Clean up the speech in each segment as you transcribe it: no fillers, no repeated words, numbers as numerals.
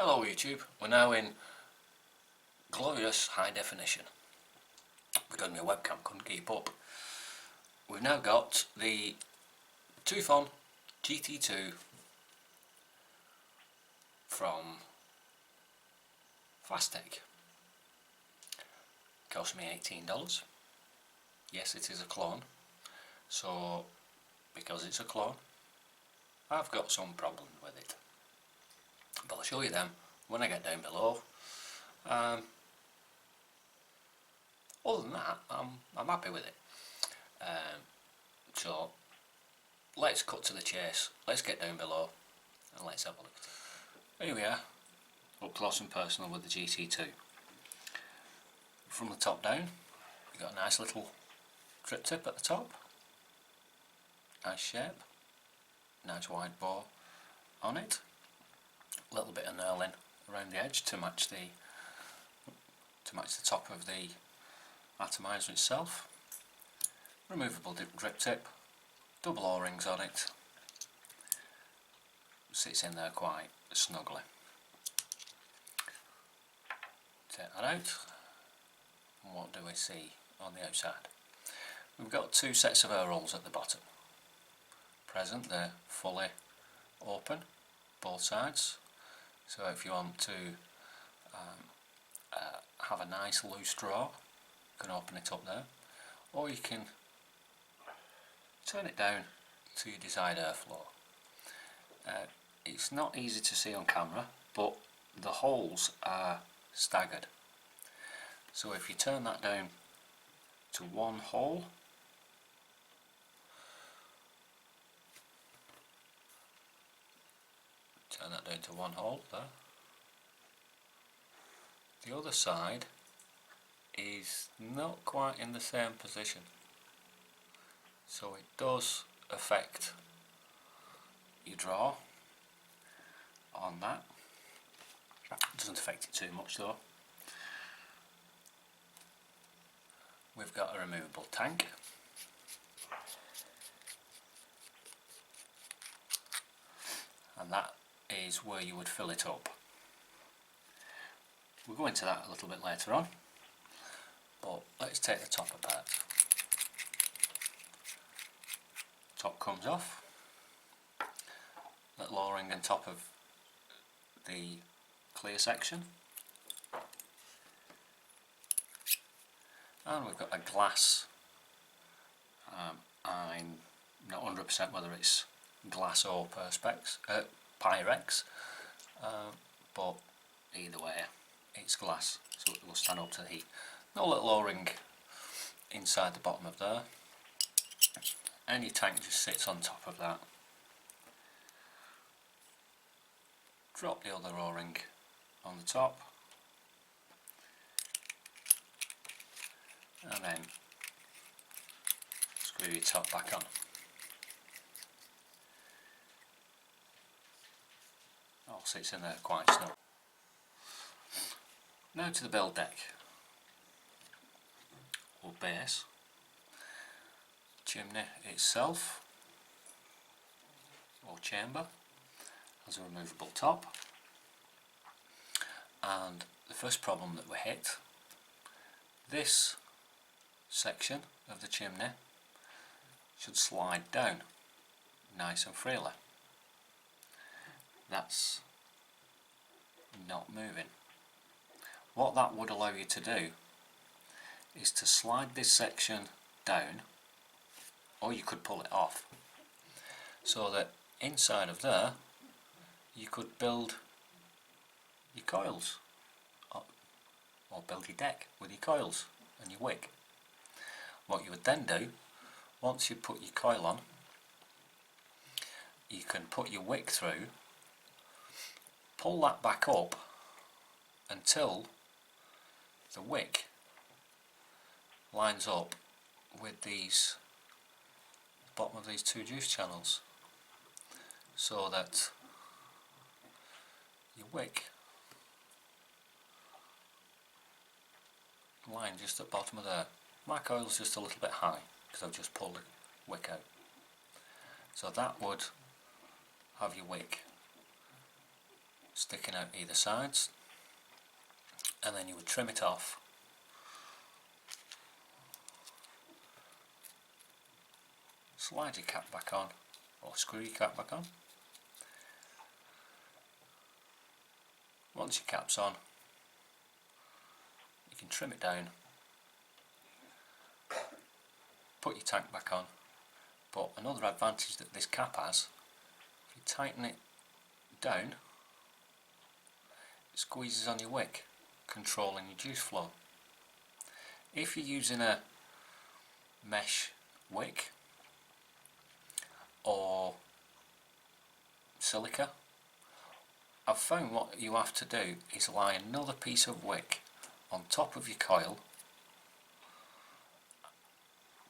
Hello YouTube, we're now in glorious high definition because my webcam couldn't keep up. We've now got the Taifun GT2 from FASTTECH. Cost me $18. Yes, it is a clone, so because it's a clone I've got some problems with it, but I'll show you them when I get down below. Other than that, I'm happy with it. So let's cut to the chase. Let's get down below and let's have a look at it. Here we are, up close and personal with the GT2. From the top down, you've got a nice little drip tip at the top. Nice shape, nice wide bore on it. A little bit of knurling around the edge to match the top of the atomizer itself. Removable drip tip, double O-rings on it. Sits in there quite snugly. Take that out, and what do we see on the outside? We've got two sets of air holes at the bottom. Present, they're fully open, both sides. So if you want to have a nice loose draw, you can open it up there, or you can turn it down to your desired airflow. It's not easy to see on camera, but the holes are staggered. So if you turn that down to one hole, there. The other side is not quite in the same position, so it does affect your draw on that. It doesn't affect it too much though. We've got a removable tank. And that is where you would fill it up. We'll go into that a little bit later on, but let's take the top apart. Top comes off, little O-ring on top of the clear section, and we've got a glass. I'm not 100% whether it's glass or Pyrex, but either way it's glass, so it will stand up to the heat. No little O-ring inside the bottom of there, and your tank just sits on top of that. Drop the other O-ring on the top, and then screw your top back on. All sits in there quite snug. Now to the build deck, or base. Chimney itself, or chamber, has a removable top, and the first problem that we hit, this section of the chimney should slide down nice and freely. That's not moving. What that would allow you to do is to slide this section down, or you could pull it off, so that inside of there you could build your coils, or build your deck with your coils and your wick. What you would then do, once you put your coil on, you can put your wick through, pull that back up until the wick lines up with the bottom of these two juice channels, so that your wick line just at the bottom of there. My coil's just a little bit high because I've just pulled the wick out, so that would have your wick sticking out either sides, and then you would trim it off. Slide your cap back on, or screw your cap back on. Once your cap's on, you can trim it down, put your tank back on. But another advantage that this cap has, if you tighten it down, it squeezes on your wick, controlling your juice flow. If you're using a mesh wick or silica, I've found what you have to do is lie another piece of wick on top of your coil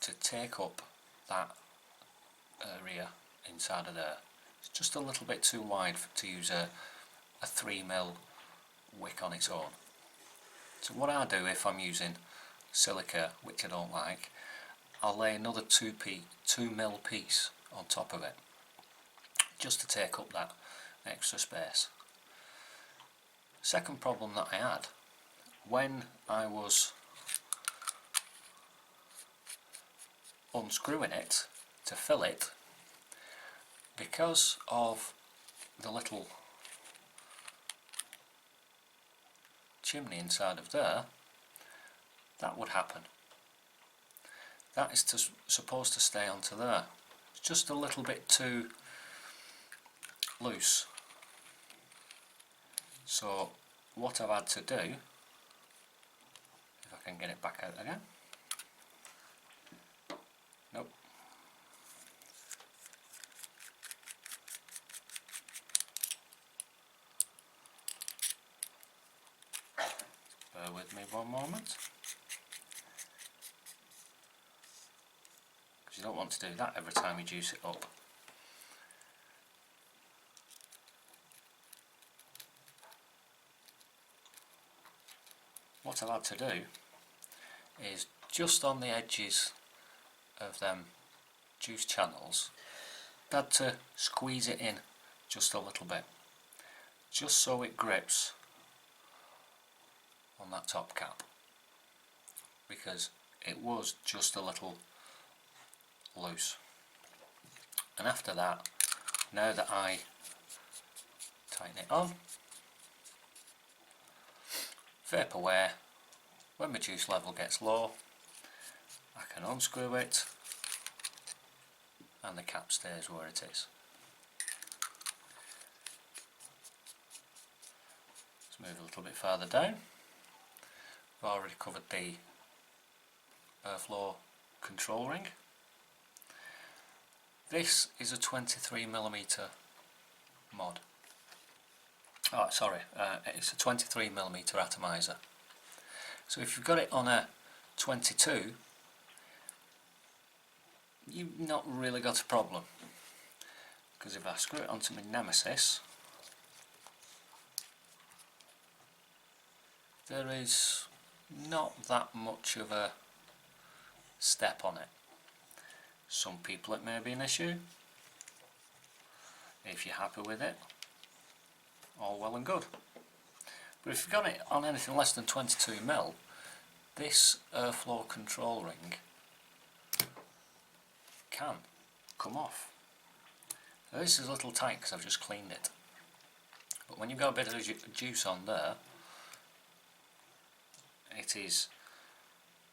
to take up that area inside of there. It's just a little bit too wide to use a 3mm wick on its own. So what I do if I'm using silica, which I don't like, I'll lay another 2mm piece on top of it, just to take up that extra space. Second problem that I had, when I was unscrewing it to fill it, because of the little chimney inside of there, that would happen. That is supposed to stay onto there. It's just a little bit too loose. So what I've had to do, if I can get it back out again, nope, bear with me one moment, because you don't want to do that every time you juice it up. What I've had to do is just on the edges of them juice channels, I've had to squeeze it in just a little bit, just so it grips on that top cap, because it was just a little loose. And after that, now that I tighten it on, vaporware, when my juice level gets low, I can unscrew it and the cap stays where it is. Let's move a little bit further down. I've already covered the airflow control ring. This is a 23mm mod. Oh, sorry, it's a 23mm atomizer. So if you've got it on a 22, you've not really got a problem, because if I screw it onto my Nemesis, there is not that much of a step on it. Some people it may be an issue. If you're happy with it, all well and good. But if you've got it on anything less than 22mm, this airflow control ring can come off. Now this is a little tight because I've just cleaned it, but when you've got a bit of juice on there, it is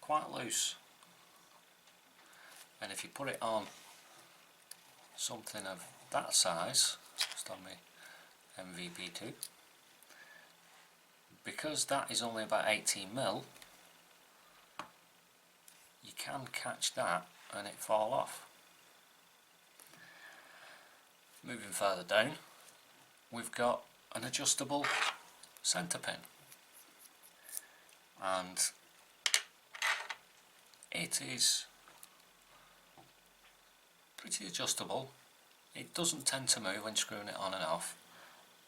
quite loose, and if you put it on something of that size, just on my MVP2, because that is only about 18mm, you can catch that and it fall off. Moving further down, we've got an adjustable centre pin, and it is pretty adjustable. It doesn't tend to move when screwing it on and off,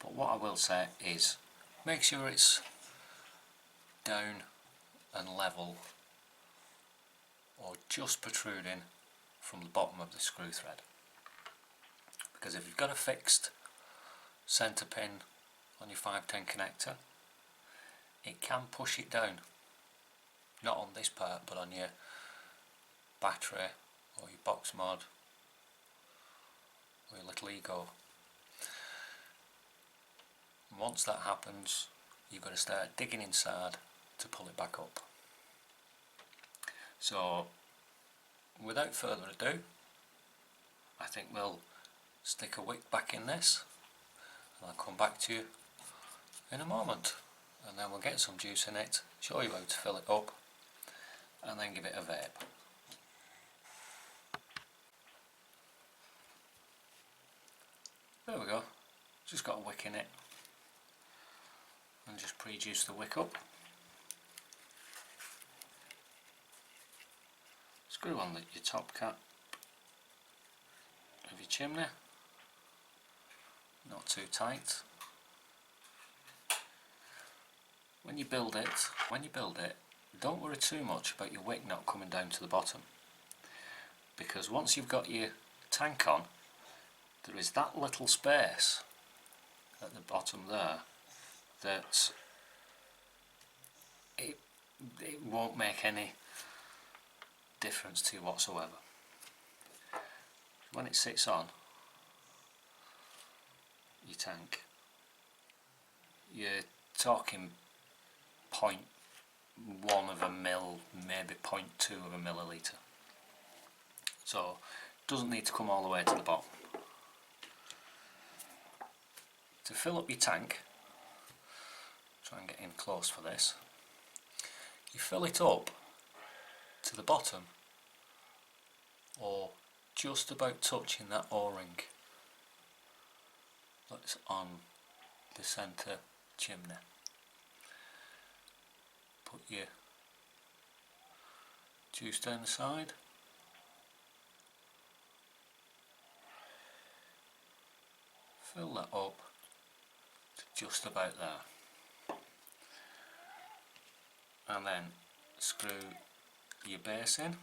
but what I will say is make sure it's down and level, or just protruding from the bottom of the screw thread, because if you've got a fixed centre pin on your 510 connector, it can push it down. Not on this part, but on your battery or your box mod or your little ego. And once that happens, you've got to start digging inside to pull it back up. So without further ado, I think we'll stick a wick back in this, and I'll come back to you in a moment, and then we'll get some juice in it, show you how to fill it up, and then give it a vape. There we go, just got a wick in it, and just pre-juice the wick up. Screw on your top cap of your chimney, not too tight. When you build it, don't worry too much about your wick not coming down to the bottom, because once you've got your tank on, there is that little space at the bottom there that it won't make any difference to you whatsoever. When it sits on your tank, you're talking 0.1 of a mil, maybe 0.2 of a milliliter. So it doesn't need to come all the way to the bottom. To fill up your tank, try and get in close for this, you fill it up to the bottom or just about touching that O-ring that's on the centre chimney. Put your juice down the side, fill that up to just about there, and then screw your base in.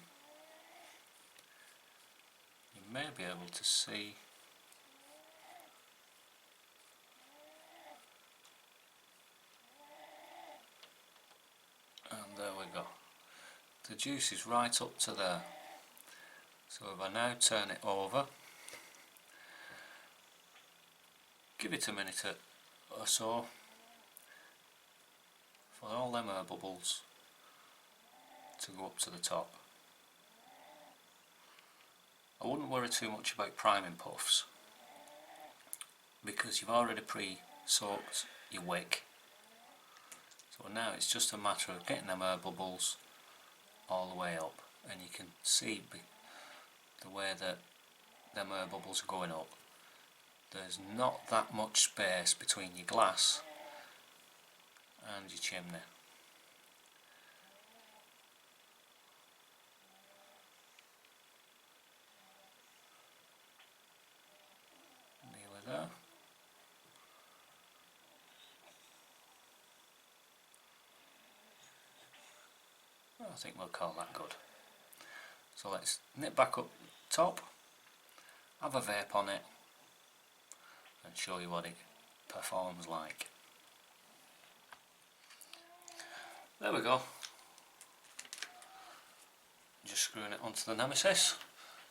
You may be able to see and there we go, the juice is right up to there. So if I now turn it over, give it a minute or so for all them air bubbles to go up to the top. I wouldn't worry too much about priming puffs, because you've already pre-soaked your wick. So now it's just a matter of getting them air bubbles all the way up, and you can see the way that them air bubbles are going up. There's not that much space between your glass and your chimney. Nearly there. I think we'll call that good. So let's nip back up top, have a vape on it, and show you what it performs like. There we go. Just screwing it onto the Nemesis.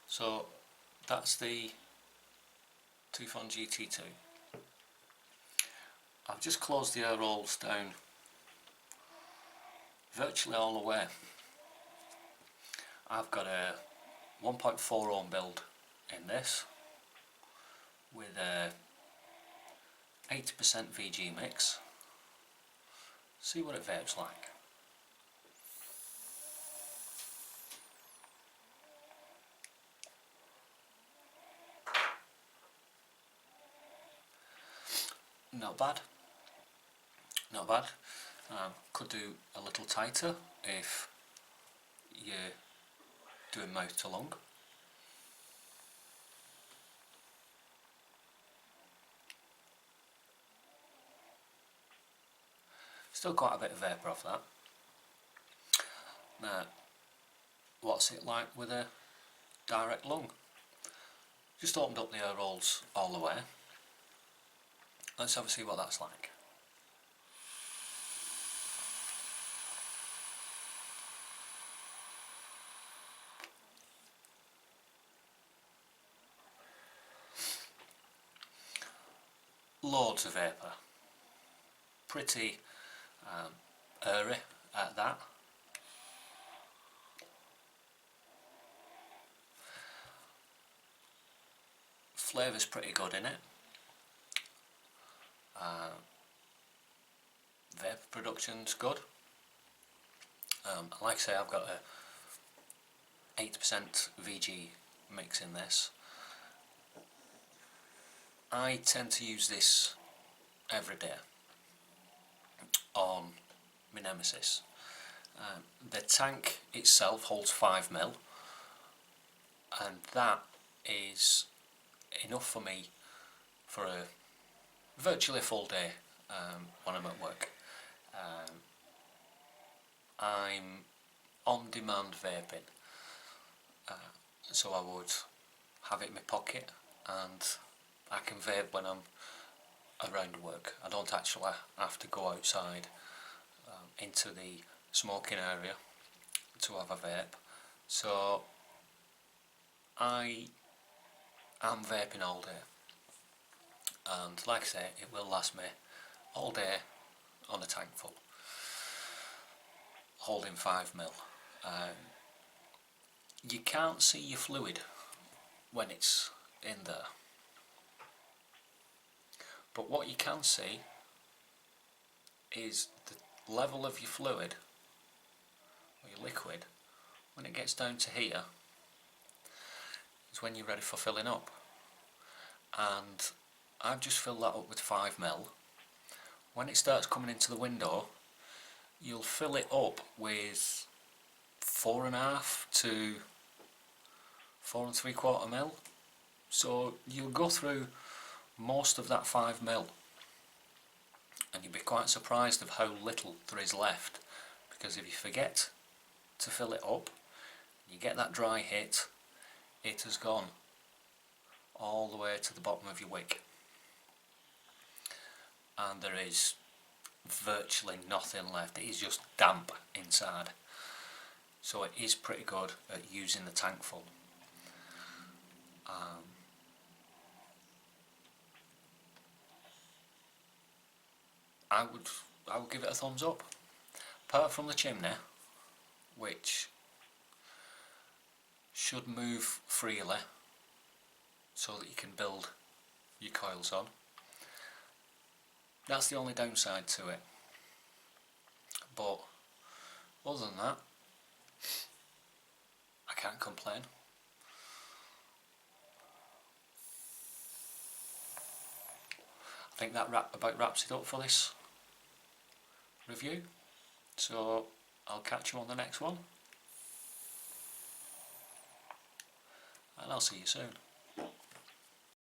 So that's the Taifun GT2. I've just closed the air holes down virtually all the way. I've got a 1.4 ohm build in this with a 80% VG mix. See what it vapes like. Not bad, not bad. Could do a little tighter if you're doing mouth to lung. Still quite a bit of vapour off that. Now, what's it like with a direct lung? Just opened up the air holes all the way. Let's have a see what that's like. loads of vapour, pretty airy at that. Flavour's pretty good in it. Vapour production's good. Like I say, I've got a 8% VG mix in this. I tend to use this every day on my Nemesis. The tank itself holds 5mm, and that is enough for me for a virtually full day when I'm at work. I'm on demand vaping, so I would have it in my pocket and I can vape when I'm around work. I don't actually have to go outside into the smoking area to have a vape, so I am vaping all day, and like I say, it will last me all day on a tank full, holding 5mm. You can't see your fluid when it's in there, but what you can see is the level of your fluid, or your liquid, when it gets down to here, is when you're ready for filling up. And I've just filled that up with 5mm. When it starts coming into the window, you'll fill it up with 4.5 to 4 3/4mm. So you'll go through most of that 5mm, and you'll be quite surprised of how little there is left, because if you forget to fill it up, you get that dry hit, it has gone all the way to the bottom of your wick, and there is virtually nothing left. It is just damp inside, so it is pretty good at using the tank full. I would give it a thumbs up. Apart from the chimney, which should move freely so that you can build your coils on. That's the only downside to it, but other than that, I can't complain. I think that about wraps it up for this review, so I'll catch you on the next one, and I'll see you soon.